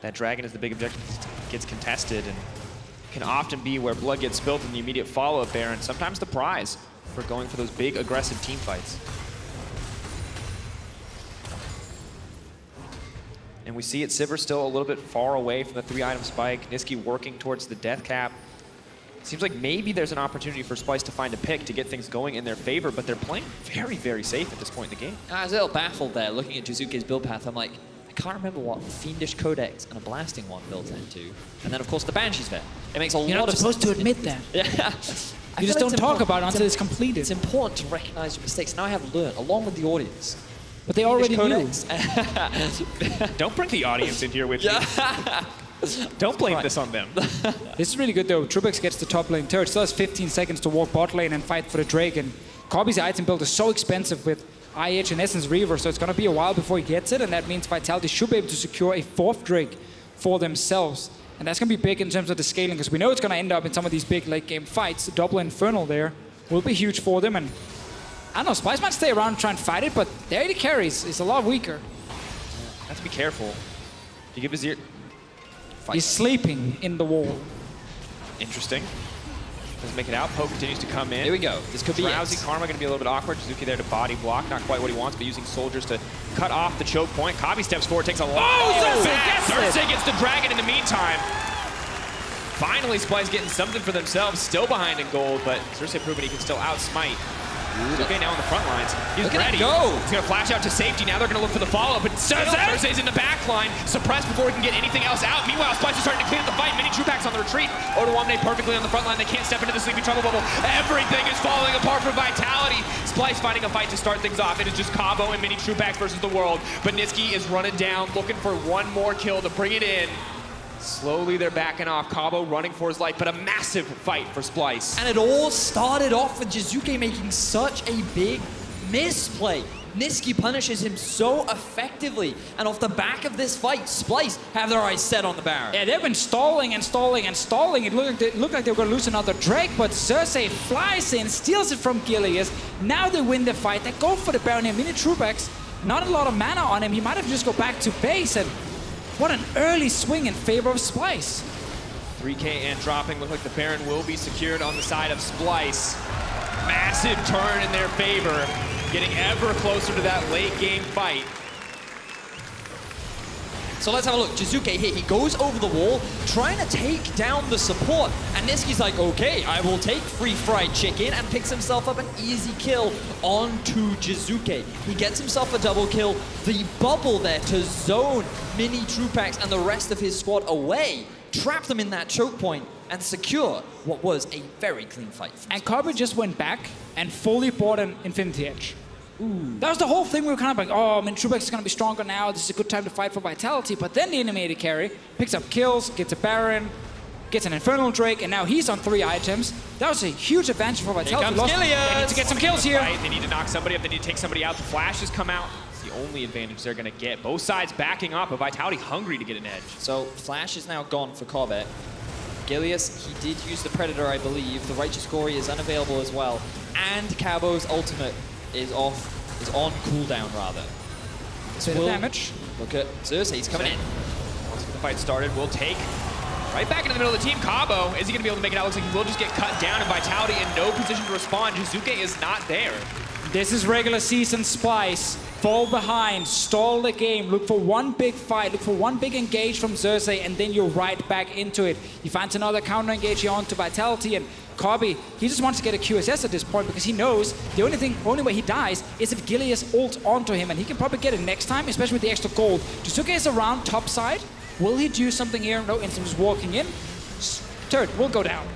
that dragon is the big objective, gets contested, and can often be where blood gets spilled in the immediate follow-up there, and sometimes the prize for going for those big, aggressive team fights. And we see it, Sivir still a little bit far away from the 3-item spike. Nisqy working towards the death cap. Seems like maybe there's an opportunity for Splyce to find a pick to get things going in their favor, but they're playing very, very safe at this point in the game. I was a little baffled there, looking at Jiizuké's build path. I'm like, I can't remember what Fiendish Codex and a Blasting one builds into. And then, of course, the Banshee's there. It makes a lot of sense. You're not supposed to admit that. Yeah. You just don't talk about it until it's completed. It's important to recognize your mistakes. Now I have learned, along with the audience. But they already knew. Don't bring the audience in here with you. Don't blame this on them. This is really good though. Troupax gets the top lane turret. Still has 15 seconds to walk bot lane and fight for the Drake. And Kobbe's item build is so expensive with IH and Essence Reaver, so it's going to be a while before he gets it. And that means Vitality should be able to secure a 4th Drake for themselves. And that's going to be big in terms of the scaling, because we know it's going to end up in some of these big late game fights. The double Infernal there will be huge for them. And I don't know, Splyce might stay around and try and fight it, but their AD carries is a lot weaker. Have to be careful. You give Azir... He's sleeping in the wall. Interesting. Doesn't make it out. Poke continues to come in. Here we go. This could be Drowsy Karma going to be a little bit awkward. Jiizuké there to body block. Not quite what he wants, but using soldiers to cut off the choke point. Kobbe steps forward, takes a lot. Xerxe gets the dragon in the meantime. Finally, Splyce getting something for themselves. Still behind in gold, but Xerxe proving he can still outsmite Okay, now on the front lines. He's Look at ready. him go. He's gonna flash out to safety. Now they're gonna look for the follow-up, but Xerxe's in the back line, suppressed before he can get anything else out. Meanwhile, Splyce is starting to clean up the fight. Minitroupax on the retreat. Odoamne perfectly on the front line. They can't step into the sleepy trouble bubble. Everything is falling apart for Vitality. Splyce finding a fight to start things off. It is just Kobbe and Minitroupax versus the world. But Nisqy is running down, looking for one more kill to bring it in. Slowly they're backing off. Kobbe running for his life, but a massive fight for Splyce. And it all started off with Jiizuké making such a big misplay. Nisqy punishes him so effectively. And off the back of this fight, Splyce have their eyes set on the Baron. Yeah, they've been stalling and stalling and stalling. It looked like they were going to lose another Drake, but Xerxe flies in, steals it from Gilius. Now they win the fight. They go for the Baron here. Minitroupax, not a lot of mana on him. He might have just go back to base, and what an early swing in favor of Splyce. 3K and dropping. Look like the Baron will be secured on the side of Splyce. Massive turn in their favor. Getting ever closer to that late game fight. So let's have a look. Jiizuké here, he goes over the wall, trying to take down the support. And Nisqy's like, okay, I will take free fried chicken, and picks himself up an easy kill onto Jiizuké. He gets himself a double kill. The bubble there to zone Minitroupax and the rest of his squad away, trap them in that choke point, and secure what was a very clean fight. And Kobbe just went back and fully bought an Infinity Edge. Ooh. That was the whole thing. We were kind of like, oh, Minitroupax is going to be stronger now. This is a good time to fight for Vitality. But then the animated carry picks up kills, gets a Baron, gets an Infernal Drake, and now he's on 3 items. That was a huge advantage for Vitality. Here comes Gilius. They need to get some kills here. Right, they need to knock somebody up. They need to take somebody out. The flashes come out. It's the only advantage they're going to get. Both sides backing up, but Vitality hungry to get an edge. So Flash is now gone for Kobbe. Gilius, he did use the Predator, I believe. The Righteous Glory is unavailable as well. And Cabo's ultimate is on cooldown, rather. Bit of damage. Look at Xerxe, he's coming in. Once the fight started, we'll take right back into the middle of the team. Kobbe, is he going to be able to make it out? Looks like he will just get cut down, and Vitality in no position to respond. Jiizuké is not there. This is regular season Splyce. Fall behind, stall the game, look for one big fight, look for one big engage from Xerxe, and then you're right back into it. He finds another counter engage here onto Vitality, and Kobbe, he just wants to get a QSS at this point because he knows the only way he dies is if Gilius ult onto him, and he can probably get it next time, especially with the extra gold. Jiizuké is around top side. Will he do something here? No, Instant is walking in. Turret will go down.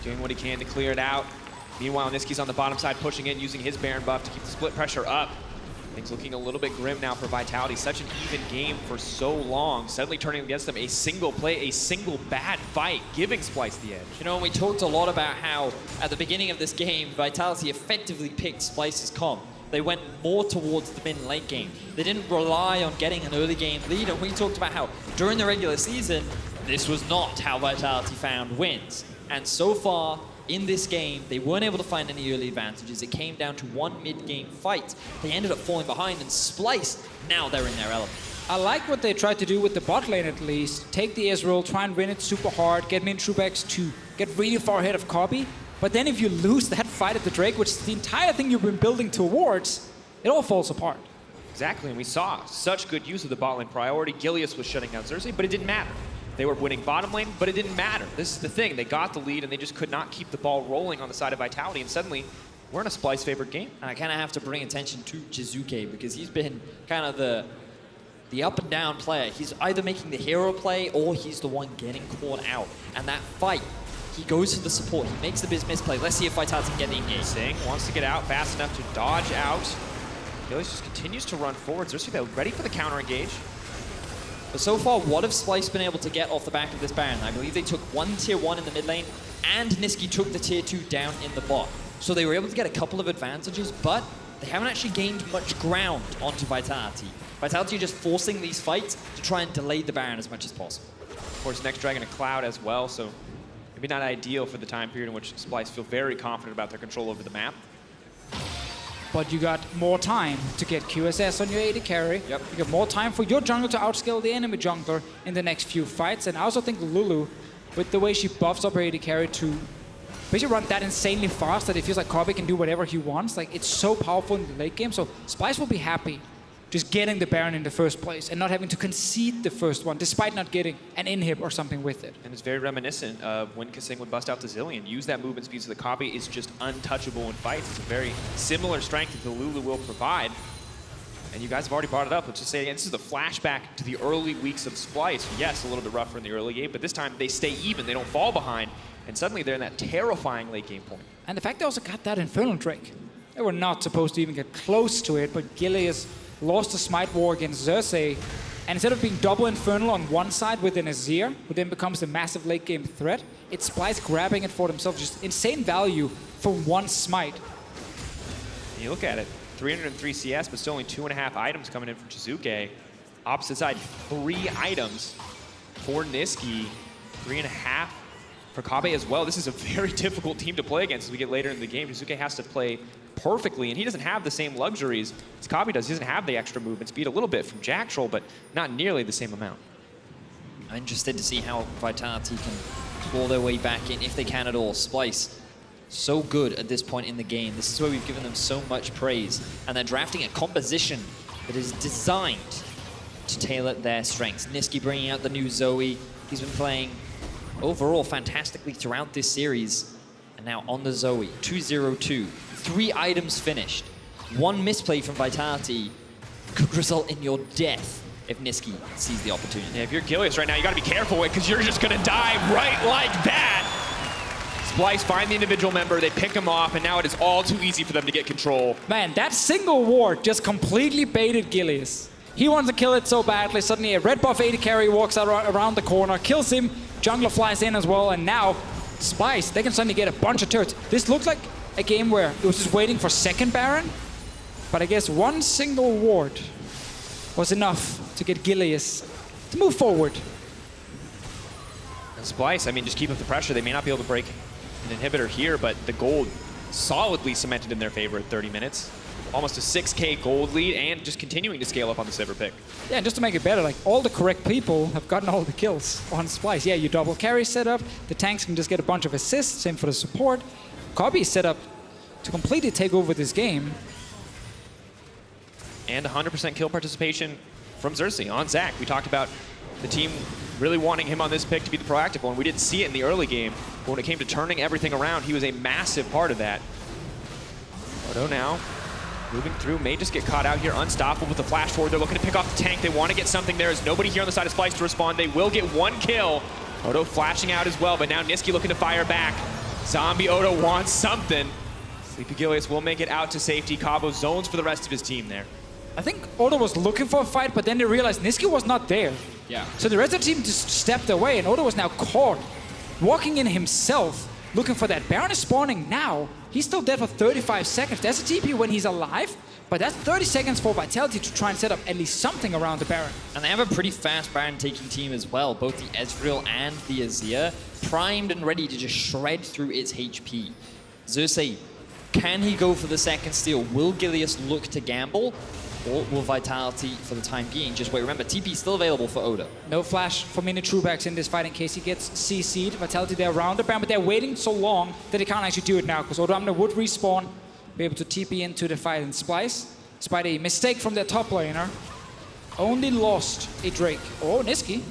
Doing what he can to clear it out. Meanwhile, Nisqy's on the bottom side pushing in, using his Baron buff to keep the split pressure up. Things looking a little bit grim now for Vitality. Such an even game for so long. Suddenly turning against them. A single play, a single bad fight, giving Splyce the edge. You know, we talked a lot about how at the beginning of this game, Vitality effectively picked Splyce's comp. They went more towards the mid and late game. They didn't rely on getting an early game lead, and we talked about how during the regular season, this was not how Vitality found wins. And so far, in this game, they weren't able to find any early advantages. It came down to one mid-game fight. They ended up falling behind, and Splyce, now they're in their element. I like what they tried to do with the bot lane at least. Take the Ezreal, try and win it super hard, get Minitroupax to get really far ahead of Kobbe. But then if you lose that fight at the Drake, which is the entire thing you've been building towards, it all falls apart. Exactly, and we saw such good use of the bot lane priority. Gilius was shutting down Xerxe, but it didn't matter. They were winning bottom lane, but it didn't matter. This is the thing. They got the lead, and they just could not keep the ball rolling on the side of Vitality, and suddenly, we're in a Splyce favored game. And I kind of have to bring attention to Jiizuké because he's been kind of the up and down player. He's either making the hero play or he's the one getting caught out. And that fight, he goes for the support. He makes the biz misplay. Let's see if Vitality can get the engage. Sing wants to get out fast enough to dodge out. Gilius just continues to run forward. Xerxe, though, ready for the counter engage. But so far, what have Splyce been able to get off the back of this Baron? I believe they took one tier 1 in the mid lane, and Nisqy took the tier 2 down in the bot. So they were able to get a couple of advantages, but they haven't actually gained much ground onto Vitality. Vitality are just forcing these fights to try and delay the Baron as much as possible. Of course, next Dragon a Cloud as well, so maybe not ideal for the time period in which Splyce feel very confident about their control over the map. But you got more time to get QSS on your AD carry. Yep. You got more time for your jungler to outscale the enemy jungler in the next few fights. And I also think Lulu, with the way she buffs up her AD carry to basically run that insanely fast that it feels like Kobbe can do whatever he wants. Like, it's so powerful in the late game. So Splyce will be happy just getting the Baron in the first place and not having to concede the first one, despite not getting an inhib or something with it. And it's very reminiscent of when Kasing would bust out the Zillion. Use that movement speed so the Kobbe is just untouchable in fights. It's a very similar strength that the Lulu will provide. And you guys have already brought it up. Let's just say again, this is the flashback to the early weeks of Splyce. Yes, a little bit rougher in the early game, but this time they stay even. They don't fall behind. And suddenly they're in that terrifying late game point. And the fact they also got that Infernal Drake. They were not supposed to even get close to it, but Gilius lost the Smite War against Xerxe, and instead of being double Infernal on one side with an Azir, who then becomes the massive late game threat, it's Splyce grabbing it for themselves. Just insane value for one Smite. And you look at it, 303 CS, but still only 2.5 items coming in from Jiizuké. Opposite side, 3 items for Nisqy, 3.5 for Kobbe as well. This is a very difficult team to play against as we get later in the game. Jiizuké has to play perfectly, and he doesn't have the same luxuries as Kobbe does. He doesn't have the extra movement speed, a little bit from Jactroll, but not nearly the same amount. I'm interested to see how Vitality can claw their way back in, if they can at all. Splyce, so good at this point in the game. This is where we've given them so much praise, and they're drafting a composition that is designed to tailor their strengths. Nisqy bringing out the new Zoe. He's been playing overall fantastically throughout this series, and now on the Zoe, 2-0-2. 3 items finished. 1 misplay from Vitality could result in your death if Nisqy sees the opportunity. Yeah, if you're Gilius right now, you gotta be careful because you're just gonna die right like that. Splyce find the individual member, they pick him off, and now it is all too easy for them to get control. Man, that single ward just completely baited Gilius. He wants to kill it so badly, suddenly a red buff AD carry walks out around the corner, kills him, jungler flies in as well, and now Splyce, they can suddenly get a bunch of turrets. This looked like a game where it was just waiting for second Baron, but I guess one single ward was enough to get Gilius to move forward. And Splyce, I mean, just keep up the pressure. They may not be able to break an inhibitor here, but the gold solidly cemented in their favor at 30 minutes. Almost a 6K gold lead and just continuing to scale up on the Sivir pick. Yeah, and just to make it better, like all the correct people have gotten all the kills on Splyce. Yeah, you double carry setup, the tanks can just get a bunch of assists, same for the support. Kobbe is set up to completely take over this game. And 100% kill participation from Xerxe on Zach. We talked about the team really wanting him on this pick to be the proactive one. We didn't see it in the early game, but when it came to turning everything around, he was a massive part of that. Odo now moving through, may just get caught out here, unstoppable with the flash forward. They're looking to pick off the tank. They want to get something. There is nobody here on the side of Splyce to respond. They will get 1 kill. Odo flashing out as well, but now Nisqy looking to fire back. Zombie Odo wants something. Sleepy Gilius will make it out to safety. Cabo zones for the rest of his team there. I think Odo was looking for a fight, but then they realized Nisqy was not there. Yeah. So the rest of the team just stepped away, and Odo was now caught, walking in himself, looking for that. Baron is spawning now. He's still dead for 35 seconds. That's a TP when he's alive, but that's 30 seconds for Vitality to try and set up at least something around the Baron. And they have a pretty fast Baron-taking team as well. Both the Ezreal and the Azir primed and ready to just shred through its HP. Xerxe, can he go for the second steal? Will Gilius look to gamble? Or will Vitality, for the time being, just wait? Remember, TP is still available for Odo. No flash for Minitroupax in this fight in case he gets CC'd. Vitality, they're around the Baron, but they're waiting so long that they can't actually do it now, because Odoamne would respawn, be able to TP into the fight in Splyce. Despite a mistake from their top laner, only lost a Drake. Oh, Nisqy.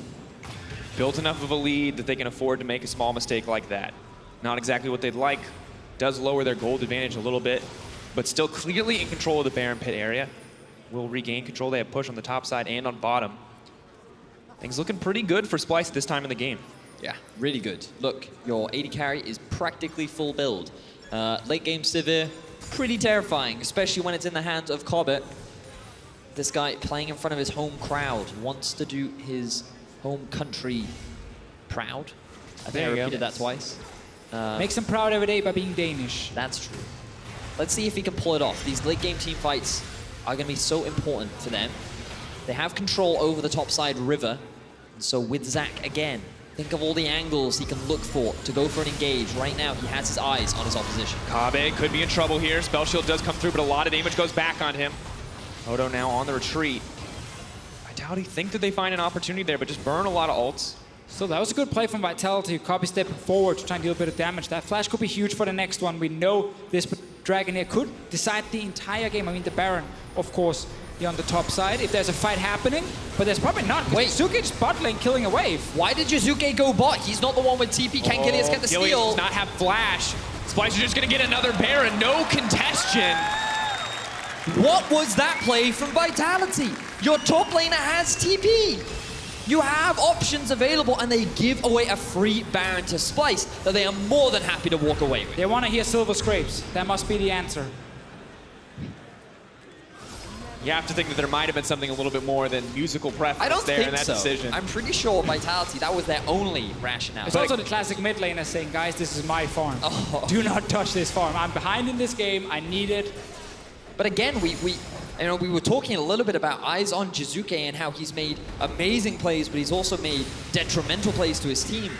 Built enough of a lead that they can afford to make a small mistake like that. Not exactly what they'd like. Does lower their gold advantage a little bit, but still clearly in control of the Baron pit area. Will regain control. They have push on the top side and on bottom. Things looking pretty good for Splyce at this time in the game. Yeah, really good. Look, your AD carry is practically full build. Late game Sivir, pretty terrifying, especially when it's in the hands of Kobbe. This guy playing in front of his home crowd wants to do his home country proud. I think I repeated that twice. Makes him proud every day by being Danish. That's true. Let's see if he can pull it off. These late game team fights are going to be so important for them. They have control over the top side river. And so with Zach again, think of all the angles he can look for to go for an engage. Right now, he has his eyes on his opposition. Kobbe could be in trouble here. Spell Shield does come through, but a lot of damage goes back on him. Odo now on the retreat. Vitality think that they find an opportunity there, but just burn a lot of ults. So that was a good play from Vitality. Kobbe stepping forward to try and deal a bit of damage. That flash could be huge for the next one. We know this Dragon here could decide the entire game. I mean, the Baron, of course, here on the top side if there's a fight happening, but there's probably not. Wait. Jiizuké just bot lane killing a wave. Why did Jiizuké go bot? He's not the one with TP. Can Gilius get the Gilius steal? does not have flash. Splyce are just going to get another Baron. No congestion. What was that play from Vitality? Your top laner has TP. You have options available, and they give away a free Baron to Splyce that they are more than happy to walk away with. They want to hear silver scrapes. That must be the answer. You have to think that there might have been something a little bit more than musical preference I don't there think in that so. decision. I'm pretty sure Vitality, that was their only rationale. It's also the classic mid laner saying, guys, this is my farm. Oh. Do not touch this farm. I'm behind in this game. I need it. But again, we were talking a little bit about eyes on Jiizuké and how he's made amazing plays, but he's also made detrimental plays to his team.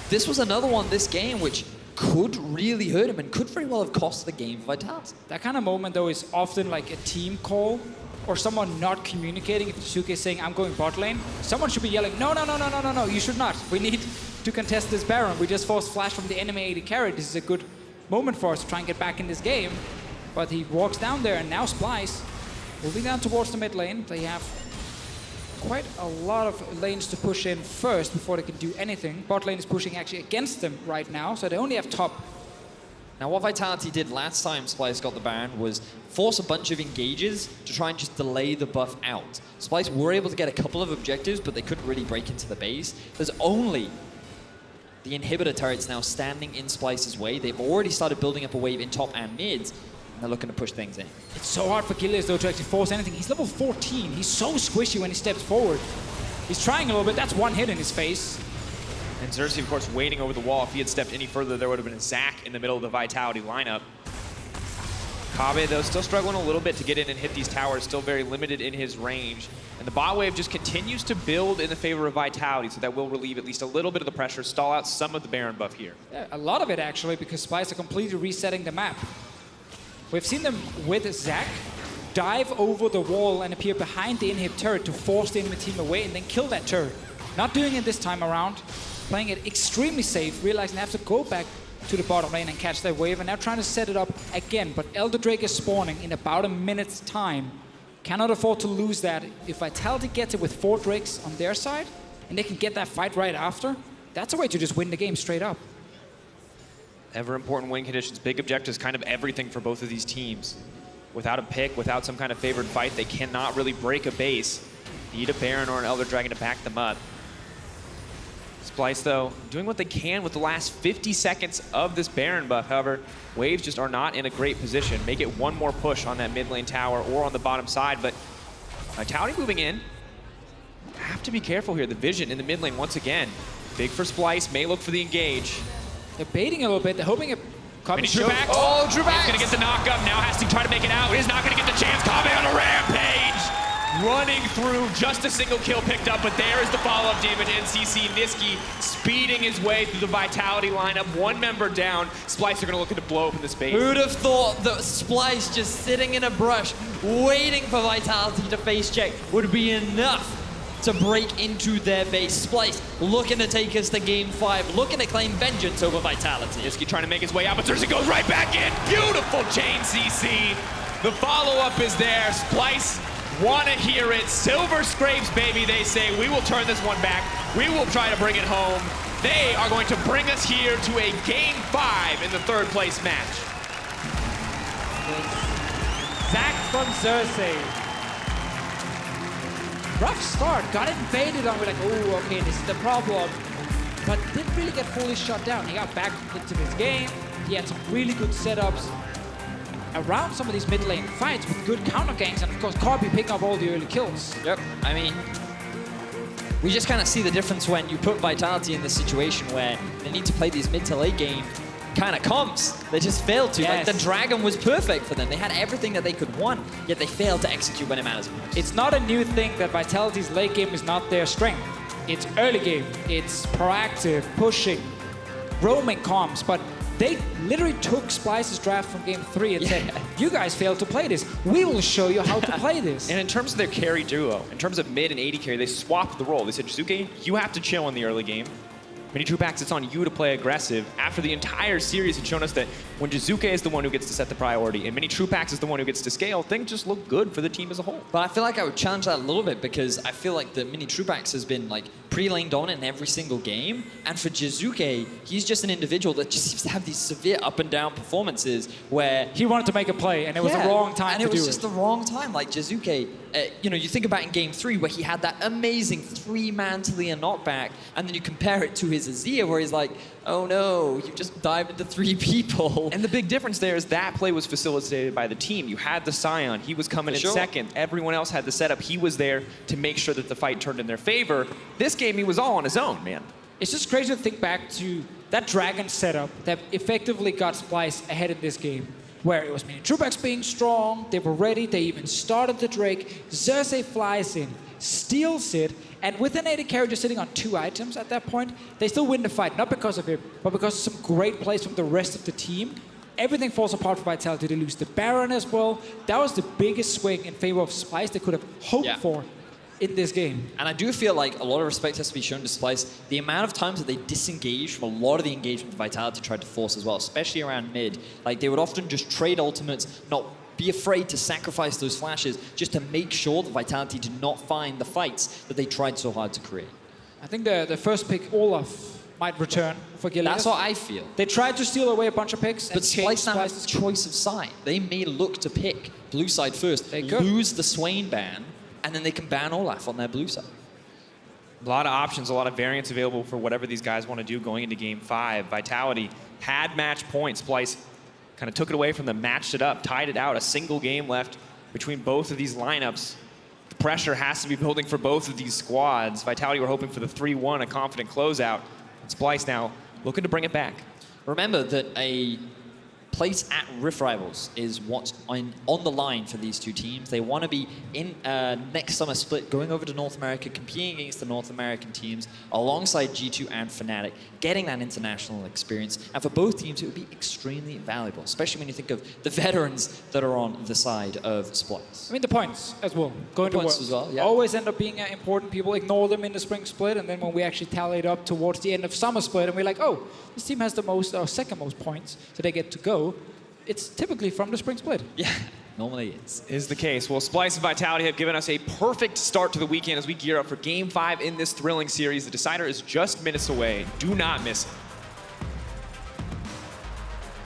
This was another one this game which could really hurt him and could very well have cost the game for Vitality. That kind of moment, though, is often like a team call or someone not communicating. If Jiizuké is saying, I'm going bot lane, someone should be yelling, no, you should not. We need to contest this Baron. We just forced flash from the enemy AD carry. This is a good moment for us to try and get back in this game. But he walks down there, and now Splyce moving down towards the mid lane. They have quite a lot of lanes to push in first before they can do anything. Bot lane is pushing actually against them right now, so they only have top. Now what Vitality did last time Splyce got the Baron was force a bunch of engages to try and just delay the buff out. Splyce were able to get a couple of objectives, but they couldn't really break into the base. There's only the inhibitor turrets now standing in Splyce's way. They've already started building up a wave in top and mids, and they're looking to push things in. It's so hard for Gilius, though, to actually force anything. He's level 14. He's so squishy when he steps forward. He's trying a little bit. That's one hit in his face. And Xerxe, of course, waiting over the wall. If he had stepped any further, there would have been a Zac in the middle of the Vitality lineup. Kobbe, though, still struggling a little bit to get in and hit these towers, still very limited in his range. And the bot wave just continues to build in the favor of Vitality, so that will relieve at least a little bit of the pressure, stall out some of the Baron buff here. Yeah, a lot of it, actually, because Splyce are completely resetting the map. We've seen them with Zac dive over the wall and appear behind the inhib turret to force the enemy team away and then kill that turret. Not doing it this time around, playing it extremely safe, realizing they have to go back to the bottom lane and catch that wave, and now trying to set it up again. But Elder Drake is spawning in about a minute's time. Cannot afford to lose that. If Vitality gets it with 4 Drakes on their side, and they can get that fight right after, that's a way to just win the game straight up. Ever important win conditions, big objectives, kind of everything for both of these teams. Without a pick, without some kind of favored fight, they cannot really break a base. Need a Baron or an Elder Dragon to back them up. Splyce, though, doing what they can with the last 50 seconds of this Baron buff. However, waves just are not in a great position. Make it one more push on that mid lane tower or on the bottom side, but Vitality moving in. Have to be careful here. The vision in the mid lane once again. Big for Splyce, may look for the engage. They're baiting a little bit. They're hoping it comes. Minitroupax. Oh, Minitroupax! He's gonna get the knock-up. Now has to try to make it out. He's not gonna get the chance. Kobbe on a rampage! Running through, just a single kill picked up, but there is the follow-up damage. NCC Nisqy speeding his way through the Vitality lineup. One member down. Splyce are gonna look to blow up in the space. Who'd have thought that Splyce just sitting in a brush, waiting for Vitality to face check would be enough to break into their base. Splyce looking to take us to game 5, looking to claim vengeance over Vitality. Nisqy trying to make his way out, but Xerxe goes right back in. Beautiful chain CC. The follow-up is there. Splyce wanna hear it. Silver scrapes, baby, they say. We will turn this one back. We will try to bring it home. They are going to bring us here to a game 5 in the 3rd place match. Zac from Xerxe. Rough start, got invaded on. We're like, oh, okay, this is the problem. But didn't really get fully shut down. He got back into this game. He had some really good setups around some of these mid lane fights with good counter ganks, and of course Kobbe picking up all the early kills. Yep, I mean, we just kind of see the difference when you put Vitality in this situation where they need to play these mid to late game kind of comps. They just failed to. Yes. Like, the Dragon was perfect for them. They had everything that they could want, yet they failed to execute when it matters most. It's not a new thing that Vitality's late game is not their strength. It's early game, it's proactive, pushing, roaming comps, but they literally took Splyce's draft from game 3 and said, you guys failed to play this. We will show you how to play this. And in terms of their carry duo, in terms of mid and AD carry, they swapped the role. They said, Jiizuké, you have to chill in the early game. Minitroupax, it's on you to play aggressive. After the entire series had shown us that when Jiizuké is the one who gets to set the priority and Minitroupax is the one who gets to scale, things just look good for the team as a whole. But I feel like I would challenge that a little bit because I feel like the Minitroupax has been like pre-lane dominant in every single game. And for Jiizuké, he's just an individual that just seems to have these severe up and down performances where He wanted to make a play, and it was the wrong time and to do it. it was just the wrong time. Like Jiizuké, you know, you think about in game 3 where he had that amazing 3-man Talia knockback, and then you compare it to his Azir where he's like, oh no, you just dived into 3 people. And the big difference there is that play was facilitated by the team. You had the Sion, he was coming in second. Everyone else had the setup. He was there to make sure that the fight turned in their favor. This game, he was all on his own, man. It's just crazy to think back to that Dragon setup that effectively got Splyce ahead in this game, where it was Minitroupax being strong, they were ready, they even started the Drake, Xerxe flies in, steals it, and with an AD carry just sitting on 2 items at that point, they still win the fight, not because of it, but because of some great plays from the rest of the team. Everything falls apart for Vitality. They lose the Baron as well. That was the biggest swing in favor of Splyce they could have hoped for in this game. And I do feel like a lot of respect has to be shown to Splyce. The amount of times that they disengaged from a lot of the engagement Vitality tried to force as well, especially around mid. Like, they would often just trade ultimates, not be afraid to sacrifice those flashes just to make sure that Vitality did not find the fights that they tried so hard to create. I think the first pick, Olaf, might return for Gilius. That's what I feel. They tried to steal away a bunch of picks. But Splyce now has choice of side. They may look to pick blue side first, They could. lose the Swain ban, and then they can ban Olaf on their blue side. A lot of options, a lot of variants available for whatever these guys want to do going into game 5. Vitality had match points. Splyce kind of took it away from them, matched it up, tied it out. A single game left between both of these lineups. The pressure has to be building for both of these squads. Vitality were hoping for the 3-1, a confident closeout. And Splyce now looking to bring it back. Remember that a place at Rift Rivals is what's on the line for these two teams. They want to be in next summer split, going over to North America, competing against the North American teams alongside G2 and Fnatic, getting that international experience. And for both teams, it would be extremely valuable, especially when you think of the veterans that are on the side of Splyce. I mean, the points as well. Going to Points Worlds as well, yeah. always end up being important. People ignore them in the spring split, and then when we actually tally it up towards the end of summer split, and we're like, oh, this team has the most or second most points, so they get to go. It's typically from the spring split. Yeah, normally is the case. Well, Splyce and Vitality have given us a perfect start to the weekend as we gear up for Game 5 in this thrilling series. The decider is just minutes away. Do not miss it.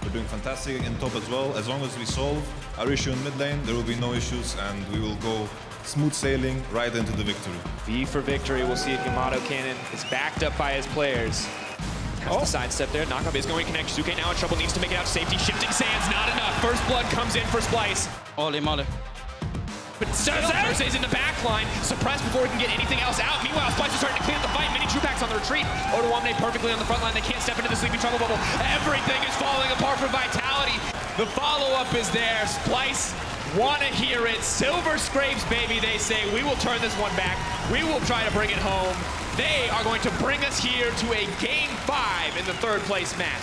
We're doing fantastic in top as well. As long as we solve our issue in mid lane, there will be no issues, and we will go smooth sailing right into the victory. V for victory. We'll see if Yamato Cannon is backed up by his players. Has the sidestep there. Knockup is going to connect. Jiizuké now in trouble, needs to make it out to safety. Shifting sands, not enough. First blood comes in for Splyce. Ollie, Molly. But Xerxe is in the back line, suppressed before he can get anything else out. Meanwhile, Splyce is starting to clean up the fight. Minitroupax on the retreat. Odoamne perfectly on the front line. They can't step into the sleeping trouble bubble. Everything is falling apart for Vitality. The follow-up is there. Splyce want to hear it. Silver scrapes, baby, they say. We will turn this one back. We will try to bring it home. They are going to bring us here to a Game 5 in the third place match.